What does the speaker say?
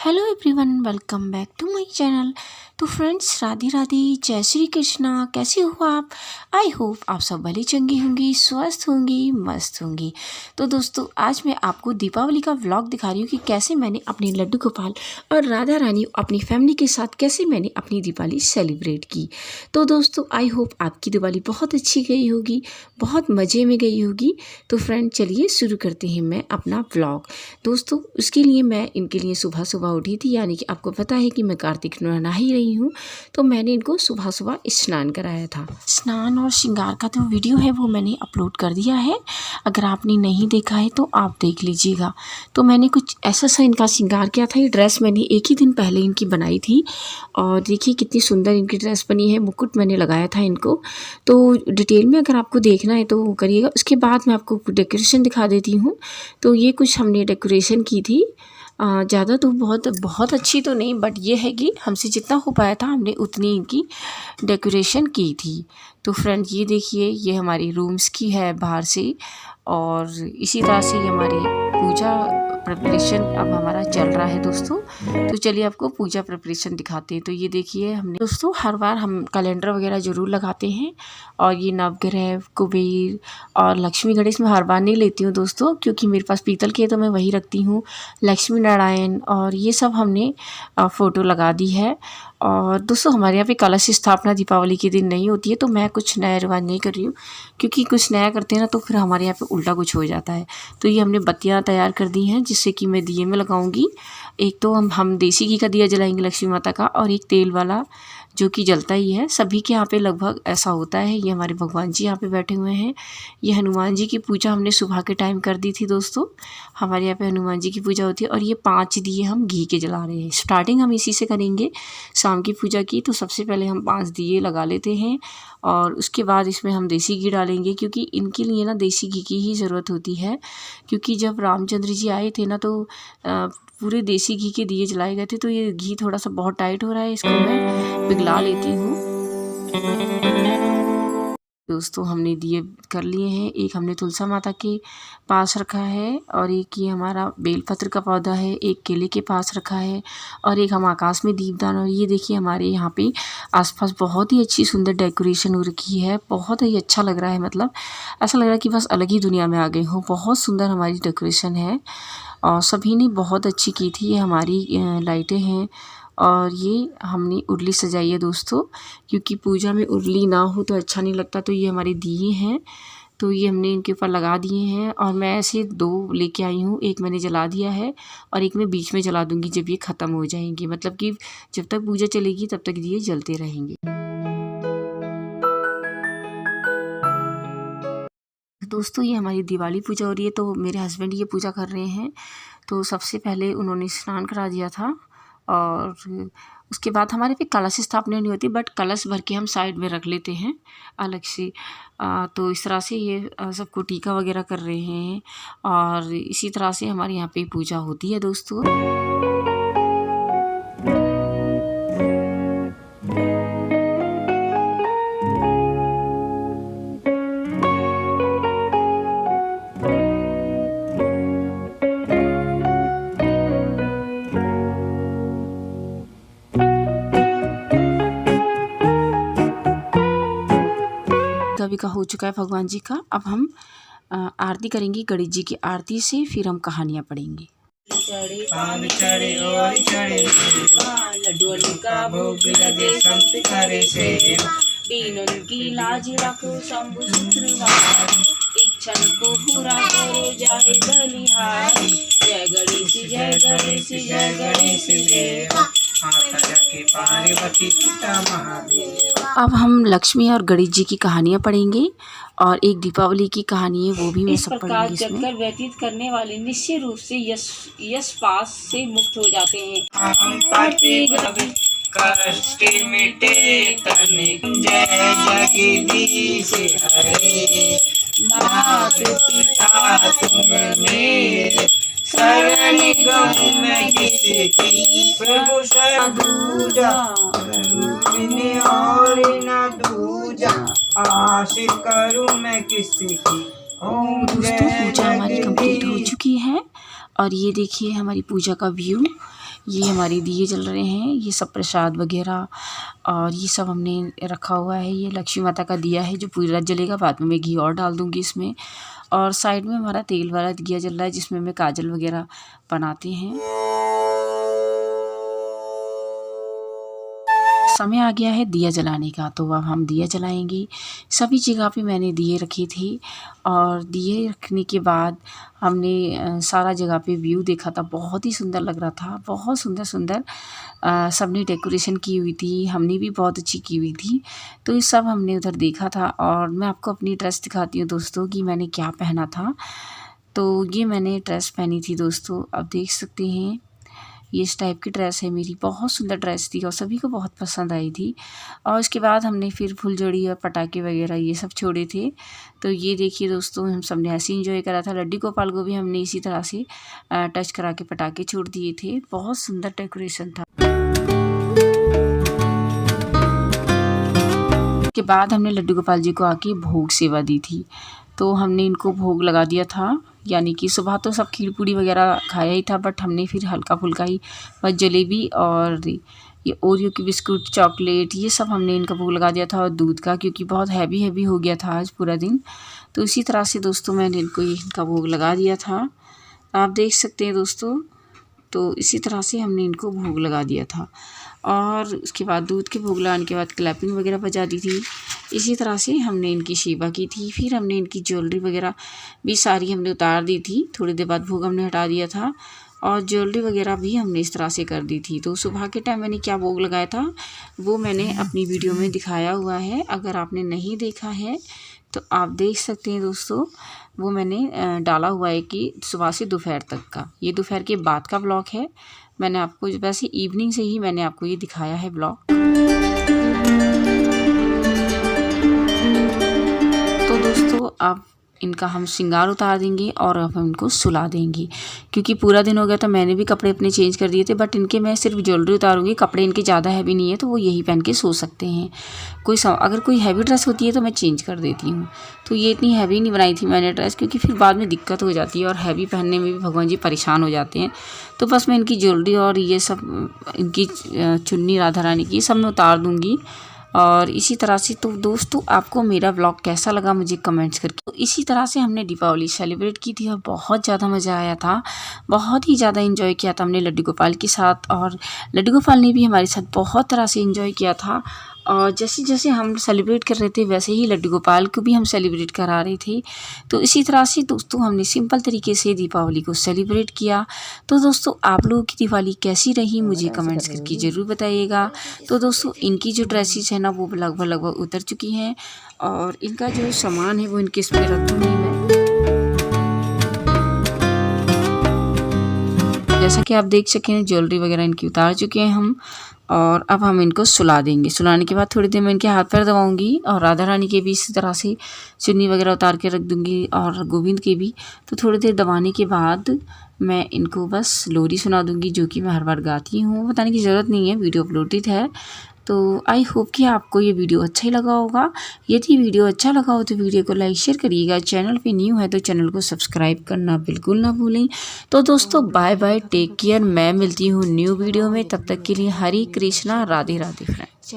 Hello everyone, welcome back to my channel. तो friends, Radhe Radhe, जय श्री कृष्णा। कैसे हो आप? आई होप आप सब भले चंगी होंगी, स्वस्थ होंगी, मस्त होंगी। तो दोस्तों, आज मैं आपको दीपावली का व्लॉग दिखा रही हूँ कि कैसे मैंने अपने लड्डू गोपाल और राधा रानी अपनी फैमिली के साथ कैसे मैंने अपनी दिवाली सेलिब्रेट की। तो दोस्तों, आई होप आपकी दिवाली बहुत अच्छी गई होगी, बहुत मज़े में गई होगी। तो फ्रेंड, चलिए शुरू करते हैं मैं अपना व्लॉग। दोस्तों, उसके लिए मैं इनके लिए सुबह सुबह उठी थी, यानी कि आपको पता है कि मैं कार्तिक नहा ही रही हूँ। तो मैंने इनको सुबह सुबह स्नान कराया था। स्नान और श्रृंगार का जो वीडियो है वो मैंने अपलोड कर दिया है, अगर आपने नहीं देखा है तो आप देख लीजिएगा। तो मैंने कुछ ऐसा सा इनका श्रृंगार किया था। ये ड्रेस मैंने एक ही दिन पहले इनकी बनाई थी और देखिए कितनी सुंदर इनकी ड्रेस बनी है। मुकुट मैंने लगाया था इनको। तो डिटेल में अगर आपको देखना है तो करिएगा। उसके बाद मैं आपको डेकोरेशन दिखा देती हूँ। तो ये कुछ हमने डेकोरेशन की थी, ज़्यादा तो बहुत अच्छी तो नहीं, बट ये है कि हमसे जितना हो पाया था हमने उतनी इनकी डेकोरेशन की थी। तो फ्रेंड, ये देखिए, ये हमारी रूम्स की है बाहर से, और इसी तरह से ये हमारी पूजा प्रिपरेशन अब हमारा चल रहा है दोस्तों। तो चलिए आपको पूजा प्रिपरेशन दिखाते हैं। तो ये देखिए, हमने दोस्तों हर बार हम कैलेंडर वगैरह ज़रूर लगाते हैं, और ये नवग्रह, कुबेर और लक्ष्मी गणेश में हर बार नहीं लेती हूँ दोस्तों, क्योंकि मेरे पास पीतल के है तो मैं वही रखती हूँ। लक्ष्मी नारायण और ये सब हमने फ़ोटो लगा दी है। और दोस्तों, हमारे यहाँ पे कलश स्थापना दीपावली के दिन नहीं होती है, तो मैं कुछ नया रिवाज नहीं कर रही हूँ, क्योंकि कुछ नया करते हैं ना तो फिर हमारे यहाँ पे उल्टा कुछ हो जाता है। तो ये हमने बत्तियाँ तैयार कर दी हैं, जिससे कि मैं दिए में लगाऊंगी। एक तो हम देसी घी का दिया जलाएंगे लक्ष्मी माता का, और एक तेल वाला जो कि जलता ही है। सभी के यहाँ पे लगभग ऐसा होता है। ये हमारे भगवान जी यहाँ पे बैठे हुए हैं। ये हनुमान जी की पूजा हमने सुबह के टाइम कर दी थी दोस्तों। हमारे यहाँ पे हनुमान जी की पूजा होती है, और ये 5 दिए हम घी के जला रहे हैं। स्टार्टिंग हम इसी से करेंगे शाम की पूजा की। तो सबसे पहले हम 5 दिए लगा लेते हैं, और उसके बाद इसमें हम देसी घी डालेंगे, क्योंकि इनके लिए ना देसी घी की ही ज़रूरत होती है। क्योंकि जब रामचंद्र जी आए थे ना, तो पूरे देसी घी के दिए जलाए गए थे। तो ये घी थोड़ा सा बहुत टाइट हो रहा है, इसको मैं पिघला लेती हूँ। दोस्तों, हमने दिए कर लिए हैं। एक हमने तुलसा माता के पास रखा है, और एक ये हमारा बेलपत्र का पौधा है, एक केले के पास रखा है, और एक हम आकाश में दीपदान। और ये देखिए, हमारे यहाँ पे आसपास बहुत ही अच्छी सुंदर डेकोरेशन हो रखी है। बहुत ही अच्छा लग रहा है, मतलब ऐसा लग रहा है कि बस अलग ही दुनिया में आ गए हो। बहुत सुंदर हमारी डेकोरेशन है, और सभी ने बहुत अच्छी की थी। ये हमारी लाइटें हैं, और ये हमने उर्ली सजाई है दोस्तों, क्योंकि पूजा में उर्ली ना हो तो अच्छा नहीं लगता। तो ये हमारे दिए हैं, तो ये हमने इनके ऊपर लगा दिए हैं। और मैं ऐसे 2 लेके आई हूँ, एक मैंने जला दिया है और एक मैं बीच में जला दूँगी जब ये ख़त्म हो जाएंगे। मतलब कि जब तक पूजा चलेगी तब तक दिए जलते रहेंगे। दोस्तों, ये हमारी दिवाली पूजा हो रही है, तो मेरे हस्बैंड ये पूजा कर रहे हैं। तो सबसे पहले उन्होंने स्नान करा दिया था, और उसके बाद हमारे पे कलश स्थापना नहीं होती, बट कलश भर के हम साइड में रख लेते हैं अलग से। तो इस तरह से ये सबको टीका वगैरह कर रहे हैं, और इसी तरह से हमारे यहाँ पे पूजा होती है दोस्तों। कभी का हो चुका है भगवान जी का। अब हम आरती करेंगे गणेश जी की आरती से, फिर हम कहानियाँ पढ़ेंगे। पान चढ़े और चढ़े लड्डू का भोग लगे संत करे सेवा, दीनन की लाज रखो शंभु सूत्रधारी, इच्छन को पूरा करो जाए बलिहारी। जय गणेश जय गणेश जय गणेश देवा, माता के पार्वती पिता महादेव। अब हम लक्ष्मी और गणेश जी की कहानियाँ पढ़ेंगे, और एक दीपावली की कहानी है, वो भी मैं सब पढ़ूंगी इसमें। जगकर व्यतीत करने वाले निश्चय रूप से यश पास से मुक्त हो जाते हैं। हम पापी कष्ट मिटे तन, जय जगदीश हरे। मात पिता तुम मेरे, शरण गहूँ मैं किसकी, प्रभु शरण दूजा बिन और न दूजा, आश करूँ मैं किसकी। दोस्तों, पूजा हमारी कंप्लीट हो चुकी है, और ये देखिए हमारी पूजा का व्यू। ये हमारी दिए जल रहे हैं, ये सब प्रसाद वगैरह और ये सब हमने रखा हुआ है। ये लक्ष्मी माता का दिया है जो पूरी रात जलेगा, बाद में मैं घी और डाल दूँगी इसमें। और साइड में हमारा तेल वाला दिया जल रहा है जिसमें मैं काजल वगैरह बनाते हैं। समय आ गया है दिया जलाने का, तो अब हम दिया जलाएंगे। सभी जगह पे मैंने दिए रखे थे और दिए रखने के बाद हमने सारा जगह पे व्यू देखा था। बहुत ही सुंदर लग रहा था, बहुत सुंदर सुंदर सबने डेकोरेशन की हुई थी, हमने भी बहुत अच्छी की हुई थी। तो ये सब हमने उधर देखा था और मैं आपको अपनी ड्रेस दिखाती हूँ दोस्तों कि मैंने क्या पहना था। तो ये मैंने ड्रेस पहनी थी दोस्तों, आप देख सकते हैं ये इस टाइप की ड्रेस है मेरी। बहुत सुंदर ड्रेस थी और सभी को बहुत पसंद आई थी। और उसके बाद हमने फिर फुलझड़ी और पटाखे वगैरह ये सब छोड़े थे। तो ये देखिए दोस्तों, हम सब ने ऐसे इंजॉय करा था। लड्डू गोपाल को भी हमने इसी तरह से टच करा के पटाखे छोड़ दिए थे। बहुत सुंदर डेकोरेशन था। के बाद हमने लड्डू गोपाल जी को आके भोग सेवा दी थी। तो हमने इनको भोग लगा दिया था, यानी कि सुबह तो सब खीर पूड़ी वगैरह खाया ही था, बट हमने फिर हल्का फुल्का ही बस जलेबी और ये ओरियो की बिस्कुट, चॉकलेट, ये सब हमने इनका भोग लगा दिया था और दूध का, क्योंकि बहुत हैवी हैवी हो गया था आज पूरा दिन। तो इसी तरह से दोस्तों मैंने इनका भोग लगा दिया था, आप देख सकते हैं दोस्तों। तो इसी तरह से हमने इनको भोग लगा दिया था और उसके बाद दूध के भोग लगाने के बाद क्लैपिंग वगैरह बजा दी थी। इसी तरह से हमने इनकी सेवा की थी। फिर हमने इनकी ज्वेलरी वगैरह भी सारी हमने उतार दी थी। थोड़ी देर बाद भोग हमने हटा दिया था और ज्वेलरी वगैरह भी हमने इस तरह से कर दी थी। तो सुबह के टाइम मैंने क्या भोग लगाया था वो मैंने अपनी वीडियो में दिखाया हुआ है, अगर आपने नहीं देखा है तो आप देख सकते हैं दोस्तों। वो मैंने डाला हुआ है कि सुबह से दोपहर तक का, ये दोपहर के बाद का ब्लॉग है। मैंने आपको वैसे इवनिंग से ही मैंने आपको ये दिखाया है ब्लॉग। तो दोस्तों अब इनका हम श्रृंगार उतार देंगे और अब हम इनको सुला देंगे, क्योंकि पूरा दिन हो गया था। मैंने भी कपड़े अपने चेंज कर दिए थे, बट इनके मैं सिर्फ ज्वेलरी उतारूंगी। कपड़े इनके ज़्यादा हैवी नहीं है तो वो यही पहन के सो सकते हैं। अगर कोई हैवी ड्रेस होती है तो मैं चेंज कर देती हूँ। तो ये इतनी हैवी नहीं बनाई थी मैंने ड्रेस, क्योंकि फिर बाद में दिक्कत हो जाती है और हैवी पहनने में भी भगवान जी परेशान हो जाते हैं। तो बस मैं इनकी ज्वेलरी और ये सब इनकी चुन्नी राधा रानी की सब मैं उतार दूँगी। और इसी तरह से तो दोस्तों आपको मेरा व्लॉग कैसा लगा मुझे कमेंट्स करके। तो इसी तरह से हमने दीपावली सेलिब्रेट की थी और बहुत ज़्यादा मज़ा आया था, बहुत ही ज़्यादा एंजॉय किया था हमने लड्डू गोपाल के साथ, और लड्डू गोपाल ने भी हमारे साथ बहुत तरह से एंजॉय किया था। और जैसे जैसे हम सेलिब्रेट कर रहे थे वैसे ही लड्डू गोपाल को भी हम सेलिब्रेट करा रहे थे। तो इसी तरह से दोस्तों हमने सिंपल तरीके से दीपावली को सेलिब्रेट किया। तो दोस्तों आप लोगों की दिवाली कैसी रही मुझे कमेंट्स करके ज़रूर बताइएगा। तो दोस्तों इनकी जो ड्रेसेस है ना वो लगभग उतर चुकी हैं और इनका जो सामान है वो इनके इसमें रख दूँगी मैं। जैसा कि आप देख सकें ज्वेलरी वगैरह इनकी उतार चुके हैं हम, और अब हम इनको सुला देंगे। सुलाने के बाद थोड़ी देर मैं इनके हाथ पैर दबाऊंगी और राधा रानी के भी इसी तरह से चुन्नी वगैरह उतार के रख दूंगी और गोविंद के भी। तो थोड़ी देर दबाने के बाद मैं इनको बस लोरी सुना दूंगी, जो कि मैं हर बार गाती हूँ, बताने की ज़रूरत नहीं है, वीडियो अपलोडेड है। तो आई होप कि आपको ये वीडियो अच्छा ही लगा होगा। यदि वीडियो अच्छा लगा हो तो वीडियो को लाइक शेयर करिएगा। चैनल पे न्यू है तो चैनल को सब्सक्राइब करना बिल्कुल ना भूलें। तो दोस्तों बाय बाय, टेक केयर। मैं मिलती हूँ न्यू वीडियो में, तब तक के लिए हरे कृष्णा, राधे राधे फ्रेंड्स।